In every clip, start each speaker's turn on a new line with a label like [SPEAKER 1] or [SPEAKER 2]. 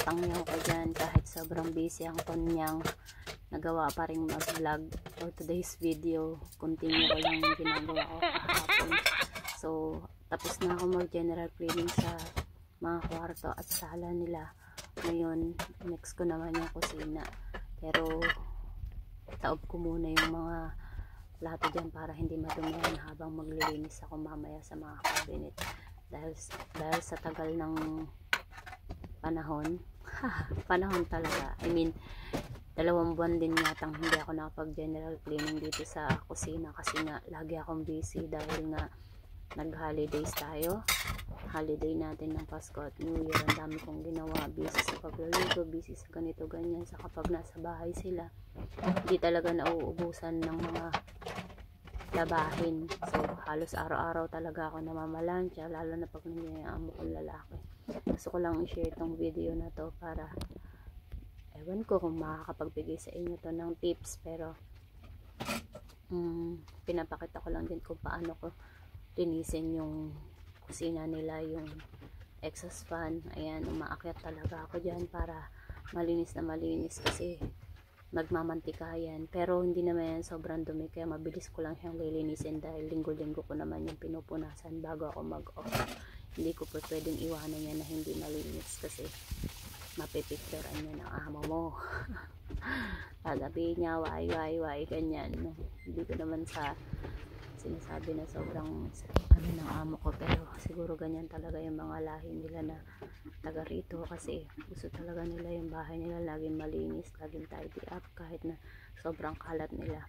[SPEAKER 1] pangyaw ko dyan. Kahit sobrang busy ang kanyang, nagawa pa rin mag-vlog. For today's video, continue ko lang yung ginagawa ko kahapon. So, tapos na ako mag-general cleaning sa mga kwarto at sala nila. Ngayon, next ko naman yung kusina. Pero, taob ko muna yung mga plato dyan para hindi madumihan habang maglilinis ako mamaya sa mga cabinet. Dahil sa tagal ng panahon, panahon talaga. I mean, 2 buwan din yatang hindi ako nakapag-general cleaning dito sa kusina kasi nga lagi akong busy dahil nga nag-holidays tayo. Holiday natin ng Pasko at New Year. Ang dami kong ginawa. Busy sa pagluluto, busy sa ganito, ganyan. Sa kapag nasa bahay sila, hindi talaga nauubusan ng mga labahin. So, halos araw-araw talaga ako namamalansya, lalo na pag nandiyan yung amo kong lalaki. Gusto ko lang i-share tong video na to para ewan ko kung makakapagbigay sa inyo to ng tips, pero pinapakita ko lang din kung paano ko linisin yung kusina nila, yung exhaust fan. Ayan, umaakyat talaga ako dyan para malinis na malinis kasi magmamantika yan. Pero hindi naman yan sobrang dumi, kaya mabilis ko lang siyang lilinisin dahil linggo-linggo ko naman yung pinupunasan bago ako mag-off. Hindi ko po pwedeng iwanan yan na hindi malinis kasi mapipicturean niya ng amo mo. Sasabihin niya, why, ganyan. No? Hindi ko naman sa sinasabi na sobrang ano ng amo ko, pero siguro ganyan talaga yung mga lahi nila na taga rito kasi gusto talaga nila yung bahay nila laging malinis, laging tidy up kahit na sobrang kalat nila.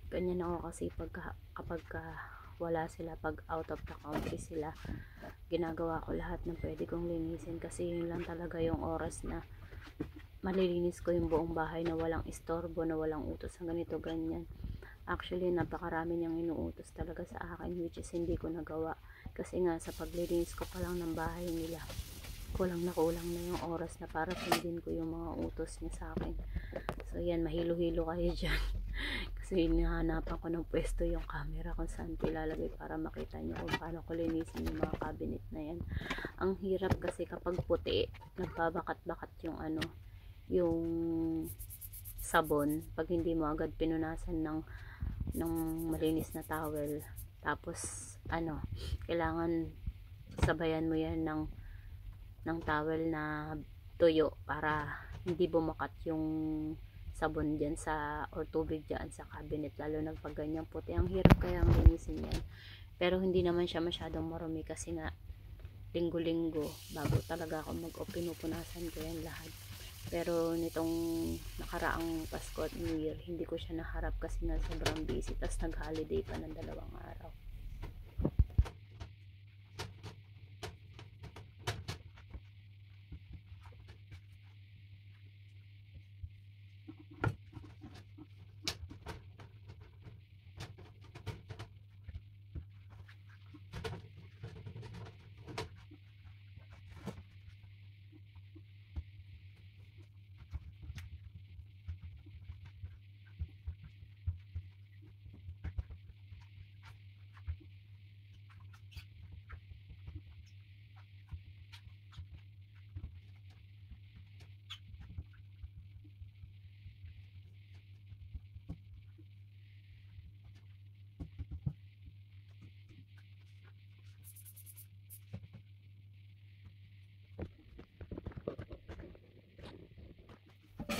[SPEAKER 1] Ganyan ako kasi kapag wala sila, pag out of the country sila, ginagawa ko lahat ng pwede kong linisin kasi yun lang talaga yung oras na malilinis ko yung buong bahay na walang istorbo, na walang utos ng ganito, ganyan. Actually, napakarami niyang inuutos talaga sa akin, which is hindi ko nagawa. Kasi nga, sa paglilinis ko pa lang ng bahay nila, kulang na yung oras na para sundin ko yung mga utos niya sa akin. So, yan, mahilo-hilo kayo dyan. Kasi hinahanapan ko ng pwesto yung camera kung saan ko ilalagay para makita nyo kung paano ko linisin yung mga cabinet na yan. Ang hirap kasi kapag puti, nagbabakat-bakat yung ano, yung sabon, pag hindi mo agad pinunasan ng malinis na towel. Tapos ano, kailangan sabayan mo yan ng towel na tuyo para hindi bumakat yung sabon dyan sa or tubig dyan sa cabinet, lalo na pag ganyang puti. Ang hirap kaya ang linisin yan, pero hindi naman siya masyadong marumi kasi nga linggo-linggo bago talaga ako pinupunasan ko yan lahat. Pero nitong nakaraang Pasko at New Year, hindi ko siya naharap kasi nga sobrang busy. Tapos nag-holiday pa ng 2 araw.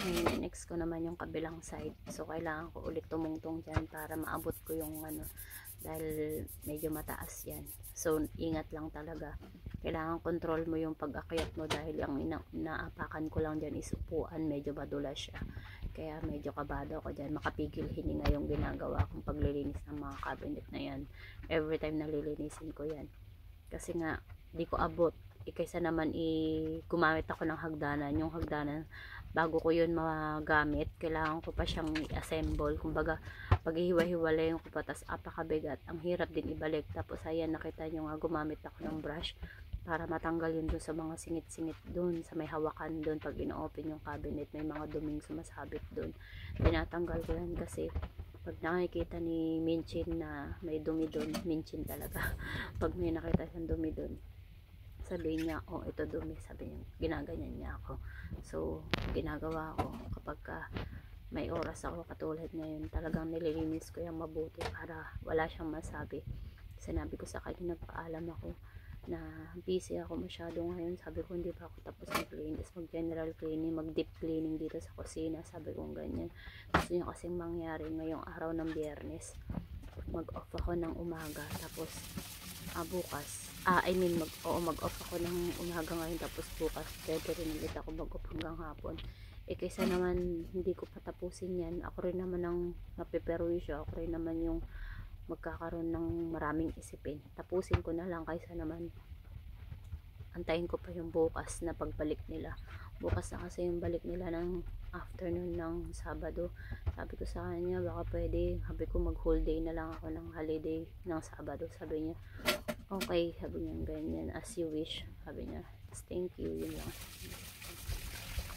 [SPEAKER 1] Ngayon, next ko naman yung kabilang side. So, kailangan ko ulit tumungtong dyan para maabot ko yung ano, dahil medyo mataas yan. So, ingat lang talaga. Kailangan control mo yung pag-akyat mo dahil ang inaapakan ko lang dyan is upuan. Medyo madulas siya. Kaya medyo kabado ako dyan. Makapigil hininga yung ginagawa kong paglilinis ng mga cabinet na yan. Every time nalilinisin ko yan. Kasi nga, di ko abot. Kaysa naman gumamit ako ng hagdanan. Yung hagdanan, bago ko yun magamit, kailangan ko pa siyang i-assemble. Kumbaga, paghihiwa-hiwalay yung kupatas, apakabigat. Ang hirap din ibalik. Tapos, ayan, nakita nyo nga, gumamit ako ng brush para matanggal yun dun sa mga singit-singit dun, sa may hawakan dun. Pag ino-open yung cabinet, may mga duming sumasabit dun. Tinatanggal ko yan kasi pag nakikita ni Minchin na may dumi dun, Minchin talaga. Pag may nakita siyang dumi dun, sasabihin niya, oh ito dumi, sabi niya, ginaganyan niya ako. So ginagawa ko kapag may oras ako katulad ngayon, talagang nililinis ko yung mabuti para wala siyang masabi. Sinabi ko sa kanya, nagpaalam ako na busy ako masyado ngayon, sabi ko hindi pa ako tapos ng cleaning, mag general cleaning, mag deep cleaning dito sa kusina, sabi ko ganyan. Gusto niya kasing mangyari ngayong araw ng Biyernes, mag off ako ng umaga, tapos bukas, mag off ako ng umaga ngayon, tapos bukas pwede rin ulit ako mag off hanggang hapon. Kaysa naman hindi ko patapusin yan, ako rin naman ang napeperwisyo, ako rin naman yung magkakaroon ng maraming isipin. Tapusin ko na lang kaysa naman antayin ko pa yung bukas na pagbalik nila. Bukas na kasi yung balik nila ng afternoon ng Sabado. Sabi ko sa kanya, baka pwede, sabi ko mag whole day na lang ako ng holiday ng Sabado. Sabi niya, okay, sabi niya ganyan, as you wish, sabi niya, thank you, yun lang.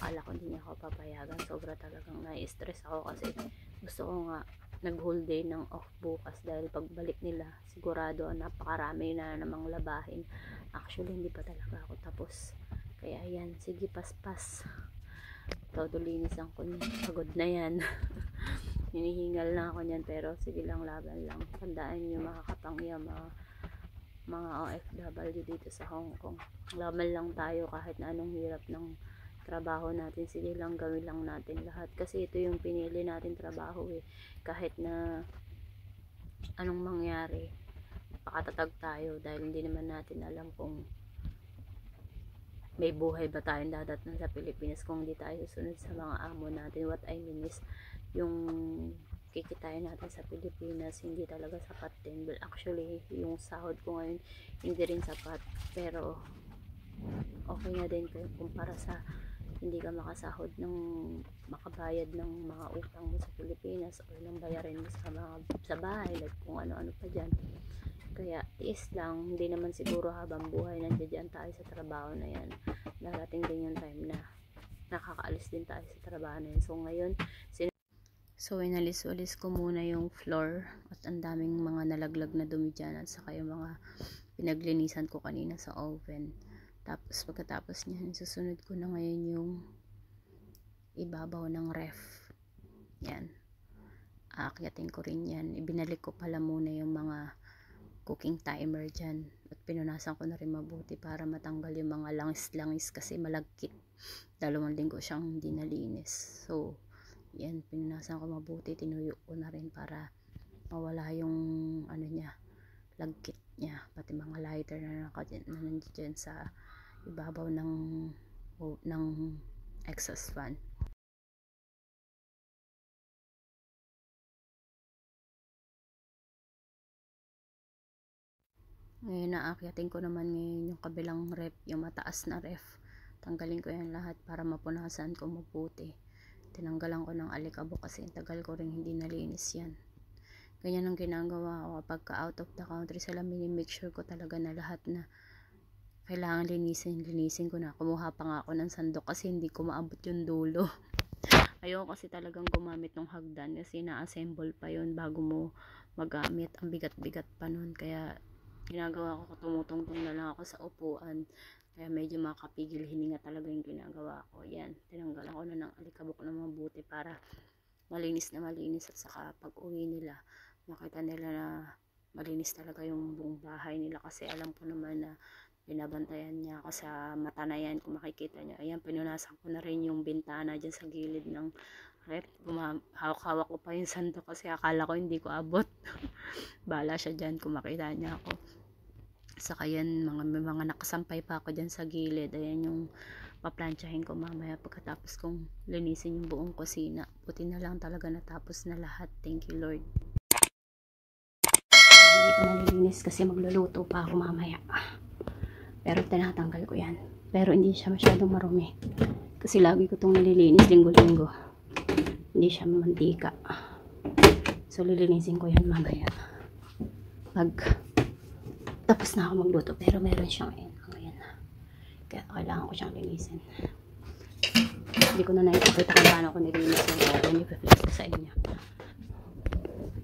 [SPEAKER 1] Akala ko hindi niya ako papayagan, sobra talagang nai-stress ako kasi gusto ko nga nag whole day ng off bukas, dahil pagbalik nila sigurado napakarami na namang labahin. Actually hindi pa talaga ako tapos, kaya yan, sige paspas, todo linisan ko niyan, pagod na yan. Hinihingal na ako niyan, pero sige lang, laban lang. Tandaan niyo mga kapangya, mga OFW dito sa Hong Kong, laban lang tayo kahit na anong hirap ng trabaho natin. Sige lang, gawin lang natin lahat kasi ito yung pinili natin trabaho kahit na anong mangyari, pakatatag tayo, dahil hindi naman natin alam kung may buhay ba tayong dadatnan sa Pilipinas kung hindi tayo susunod sa mga amo natin. What I mean is, yung kikitain natin sa Pilipinas hindi talaga sapat din. Well, actually yung sahod ko ngayon hindi rin sapat, pero okay na din kumpara sa hindi ka makasahod ng makabayad ng mga utang mo sa Pilipinas o ng bayarin mo sa bahay, like kung ano-ano pa dyan. Kaya tiis lang, hindi naman siguro habang buhay nandiyan tayo sa trabaho na yan. Darating din yung time na nakakaalis din tayo sa trabaho na yan. So ngayon, inalis-ulis ko muna yung floor at ang daming mga nalaglag na dumi dyan, at saka yung mga pinaglinisan ko kanina sa oven. Tapos pagkatapos niyan, susunod ko na ngayon yung ibabaw ng ref. Yan. Aakyatin ko rin yan. Ibinalik ko pala muna yung mga cooking timer dyan. At pinunasan ko na rin mabuti para matanggal yung mga langis-langis kasi malagkit. 2 linggo siyang hindi nalinis. So, yan. Pinunasan ko mabuti. Tinuyo ko na rin para mawala yung ano niya, lagkit niya. Pati mga lighter na nandiyan sa ibabaw ng exhaust fan. Ngayon naakyatin ko naman ngayon yung kabilang ref, yung mataas na ref. Tanggalin ko yan lahat para mapunasan ko mabuti. Tinanggalan ko ng alikabok kasi tagal ko rin hindi nalinis yan. Ganyan ang ginagawa ko kapag out of the country sila, make sure ko talaga na lahat na kailangan linisin ko na. Kumuha pa nga ako ng sandok kasi hindi ko maabot yung dulo. Ayoko kasi talagang gumamit ng hagdan kasi na-assemble pa yun bago mo magamit. Ang bigat-bigat pa nun, kaya ginagawa ko, tumutungtong na lang ako sa upuan, kaya medyo makapigil hininga talaga yung ginagawa ko. Yan, tinanggalan ko na ng alikabok na mabuti para malinis na malinis, at saka pag uwi nila makita nila na malinis talaga yung buong bahay nila, kasi alam ko naman na binabantayan niya ako sa mata na yan. Kung makikita niya, ayan, pinunasan ko na rin yung bintana dyan sa gilid ng rep. Hawak-hawak ko pa yung sandok kasi akala ko hindi ko abot. Bala siya dyan kung makita niya ako. Saka yan, mga nakasampay pa ako dyan sa gilid. Ayan yung paplansyahin ko mamaya pagkatapos kong linisin yung buong kusina. Buti na lang talaga natapos na lahat. Thank you Lord. Hindi ko nalilinis kasi magluluto pa ako mamaya. Pero tinatanggal ko yan. Pero hindi siya masyadong marumi. Kasi lagi ko itong nililinis linggo-linggo. Hindi siya mantika. So lilinisin ko yan mamaya. Pag tapos na ako magluto. Pero meron siyang ayan. Kaya kailangan ko siyang linisin. Hindi ko na nakikita kung paano ko nilinis yung oven. I-flex ko sa inyo.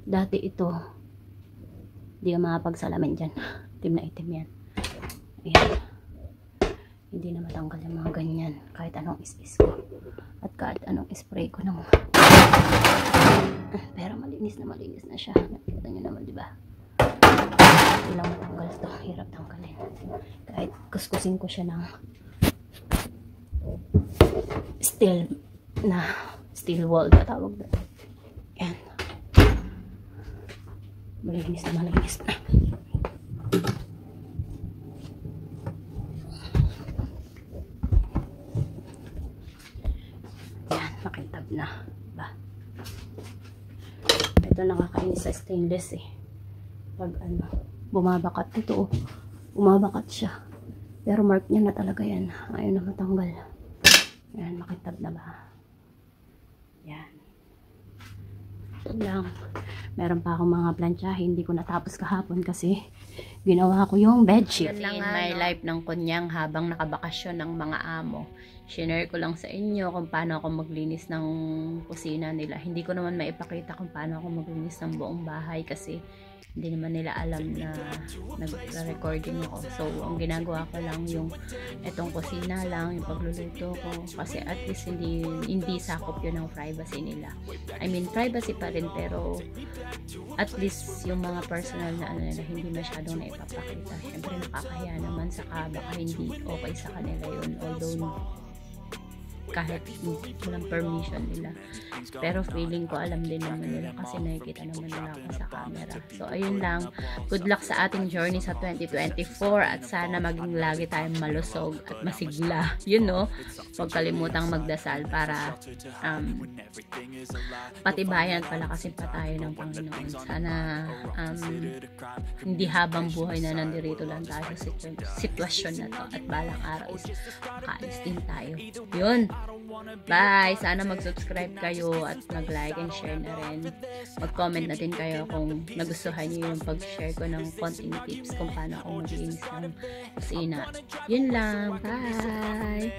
[SPEAKER 1] Dati ito, hindi ka makapagsalamin dyan. Itim na itim yan. Ayan. hindi na matanggal yung mga ganyan kahit anong is ko at kahit anong spray ko ng pero malinis na siya. Nakita nyo naman, di ba? Hindi lang matanggal to, hirap tanggalin kahit kuskusin ko siya ng steel wall na tawag na. Yan, malinis na. Makintab na ba? Ito nakakainis sa stainless pag bumabakat ito bumabakat siya, pero mark niya na talaga yan, ayaw na matanggal. Yan, makintab na ba? Yan, ito lang. Meron pa akong mga planchahe, hindi ko natapos kahapon kasi ginawa ko yung bedsheet. In my life ng kunyang habang nakabakasyon ng mga amo, shinare ko lang sa inyo kung paano ako maglinis ng kusina nila. Hindi ko naman maipakita kung paano ako maglinis ng buong bahay kasi hindi naman nila alam na nag-recording ako. So, ang ginagawa ko lang yung etong kusina lang, yung pagluluto ko. Kasi at least hindi sakop yun ng privacy nila. I mean, privacy pa rin, pero at least yung mga personal na nila, hindi masyadong naipapakita. Siyempre, nakakahiya naman, saka baka hindi okay sa kanila yun. Although, kahit walang permission nila, pero feeling ko alam din naman nila kasi nakikita naman nila ako sa camera. So ayun lang, good luck sa ating journey sa 2024 at sana maging lagi tayong malusog at masigla, huwag kalimutang magdasal para patibayan pala kasi pa tayo ng Panginoon. Sana hindi habang buhay na nandito lang tayo sa sitwasyon na to at balang araw is makaalis din tayo. Yun, bye! Sana mag-subscribe kayo at mag-like and share na rin. Mag-comment na din kayo kung nagustuhan niyo yung pag-share ko ng konting tips kung paano ako maglinis ng kusina. Yun lang, bye!